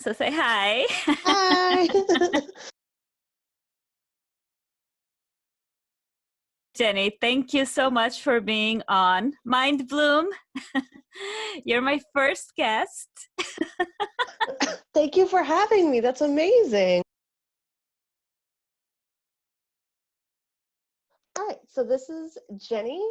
So say hi. Hi. Jenny, thank you so much for being on Mind Bloom. You're my first guest. Thank you for having me. That's amazing. All right, so this is Jenny,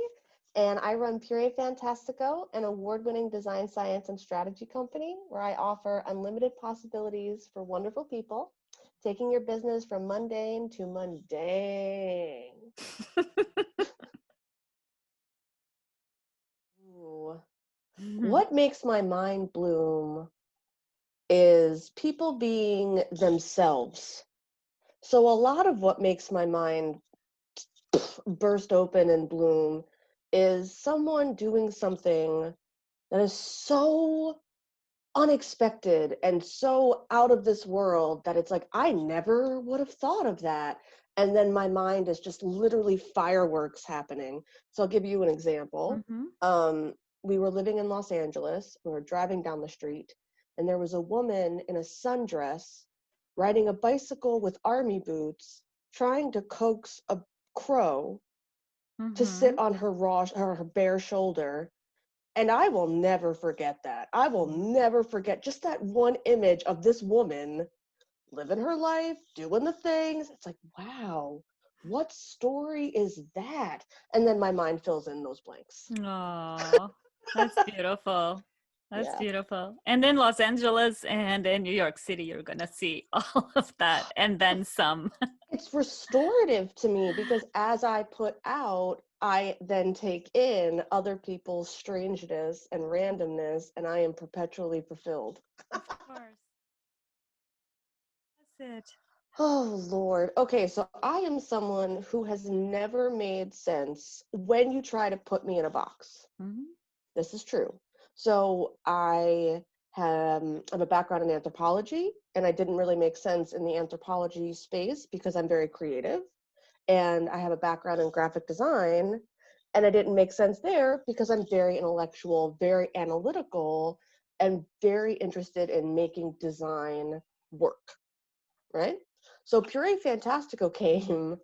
and I run Puree Fantastico, an award-winning design science and strategy company where I offer unlimited possibilities for wonderful people, taking your business from mundane to mundane. Ooh. What makes my mind bloom is people being themselves. So a lot of what makes my mind burst open and bloom is someone doing something that is so unexpected and so out of this world that it's like, I never would have thought of that. And then my mind is just literally fireworks happening. So I'll give you an example. We were living in Los Angeles. We were driving down the street, and there was a woman in a sundress riding a bicycle with army boots, trying to coax a crow to sit on her bare shoulder. And I will never forget that. I will never forget just that one image of this woman living her life, doing the things. It's like, wow, what story is that? And then my mind fills in those blanks. Oh, that's beautiful. That's Yeah. beautiful. And in Los Angeles and in New York City, you're going to see all of that and then some. It's restorative to me because as I put out, I then take in other people's strangeness and randomness, and I am perpetually fulfilled. Of course. That's it. Oh, Lord. Okay, so I am someone who has never made sense when you try to put me in a box. This is true. So I have a background in anthropology, and I didn't really make sense in the anthropology space because I'm very creative. And I have a background in graphic design, and it didn't make sense there because I'm very intellectual, very analytical, and very interested in making design work, right? So Puree Fantastico came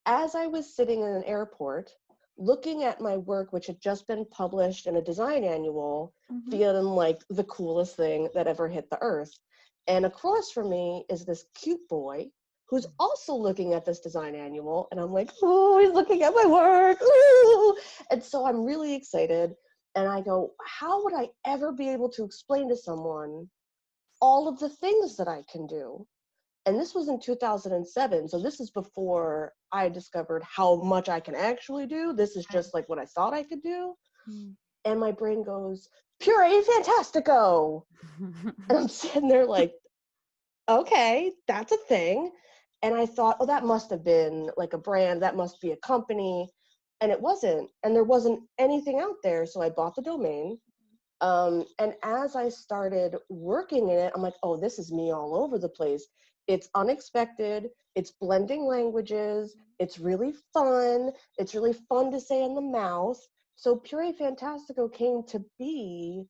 as I was sitting in an airport looking at my work, which had just been published in a design annual, feeling like the coolest thing that ever hit the earth. And across from me is this cute boy who's also looking at this design annual. And I'm like, oh, he's looking at my work. Ooh. And so I'm really excited. And I go, how would I ever be able to explain to someone all of the things that I can do? And this was in 2007. So this is before I discovered how much I can actually do. This is just like what I thought I could do. And my brain goes, Puree Fantastico. And I'm sitting there like, okay, that's a thing. And I thought, oh, that must have been like a brand. That must be a company. And it wasn't. And there wasn't anything out there. So I bought the domain. And as I started working in it, I'm like, oh, this is me all over the place. It's unexpected. It's blending languages. It's really fun. It's really fun to say in the mouth. So Puree Fantastico came to be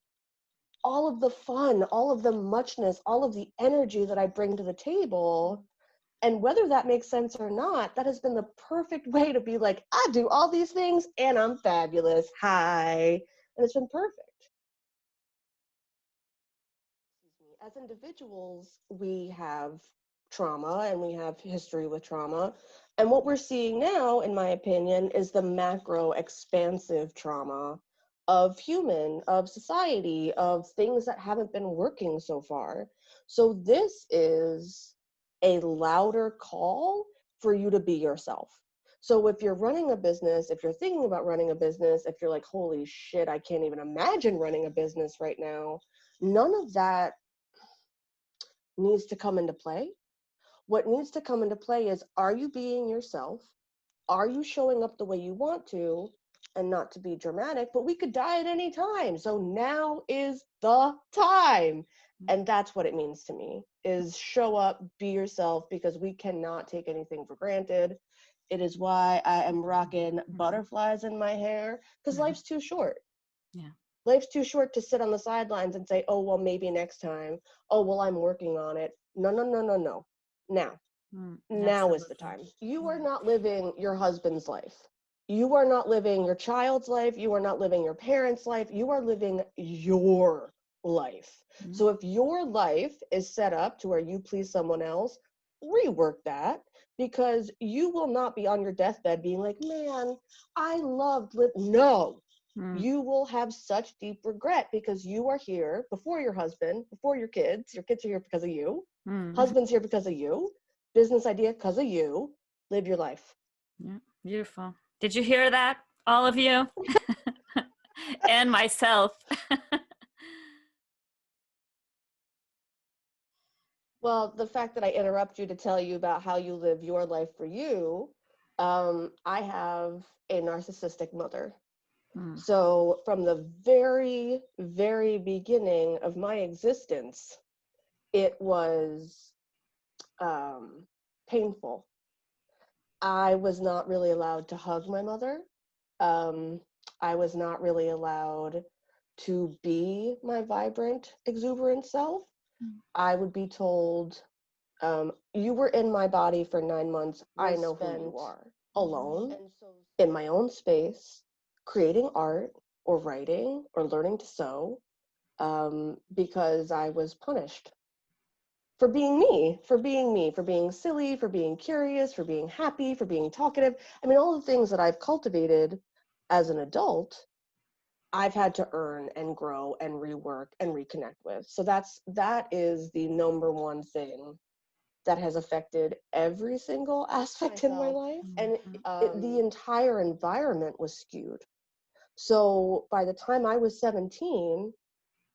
all of the fun, all of the muchness, all of the energy that I bring to the table. And whether that makes sense or not, that has been the perfect way to be like, I do all these things and I'm fabulous. Hi. And it's been perfect. As individuals, we have trauma and we have history with trauma. And what we're seeing now, in my opinion, is the macro expansive trauma of of society, of things that haven't been working so far. So this is a louder call for you to be yourself. So if you're running a business, if you're thinking about running a business, if you're like, holy shit, I can't even imagine running a business right now, none of that needs to come into play. What needs to come into play is, are you being yourself? Are you showing up the way you want to? And not to be dramatic, but we could die at any time. So now is the time. And that's what it means to me, is show up, be yourself, because we cannot take anything for granted. It is why I am rocking butterflies in my hair, because life's too short. Yeah. Life's too short to sit on the sidelines and say, oh, well, maybe next time. Oh, well, I'm working on it. No, no, no, no, no. Now. Now is the time. You are not living your husband's life. You are not living your child's life. You are not living your parents' life. You are living your life. So if your life is set up to where you please someone else, rework that, because you will not be on your deathbed being like, man, I loved living. No. You will have such deep regret because you are here before your husband, before your kids. Your kids are here because of you. Husband's here because of you. Business idea because of you. Live your life. Yeah, beautiful. Did you hear that, all of you? And myself. Well, the fact that I interrupt you to tell you about how you live your life for you, I have a narcissistic mother. So from the very, very beginning of my existence, it was painful. I was not really allowed to hug my mother. I was not really allowed to be my vibrant, exuberant self. I would be told, you were in my body for 9 months. I know who you are. Alone, in my own space, creating art or writing or learning to sew, because I was punished for being me, for being silly, for being curious, for being happy, for being talkative. I mean, all the things that I've cultivated as an adult, I've had to earn and grow and rework and reconnect with. So that is the number one thing that has affected every single aspect in my life. And the entire environment was skewed. So by the time I was 17,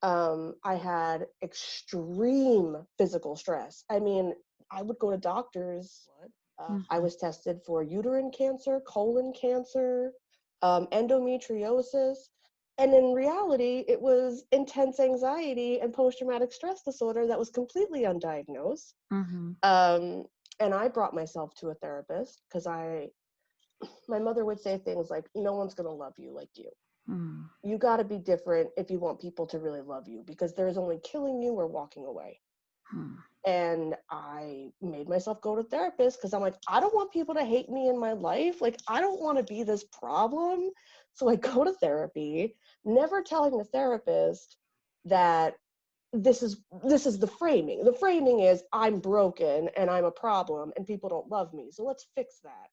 I had extreme physical stress. I mean, I would go to doctors. I was tested for uterine cancer, colon cancer, endometriosis. And in reality, it was intense anxiety and post-traumatic stress disorder that was completely undiagnosed. And I brought myself to a therapist because my mother would say things like, no one's going to love you like you. You got to be different if you want people to really love you, because there's only killing you or walking away. And I made myself go to therapists because I'm like, I don't want people to hate me in my life. Like, I don't want to be this problem. So I go to therapy, never telling the therapist that this is the framing. The framing is I'm broken and I'm a problem and people don't love me. So let's fix that.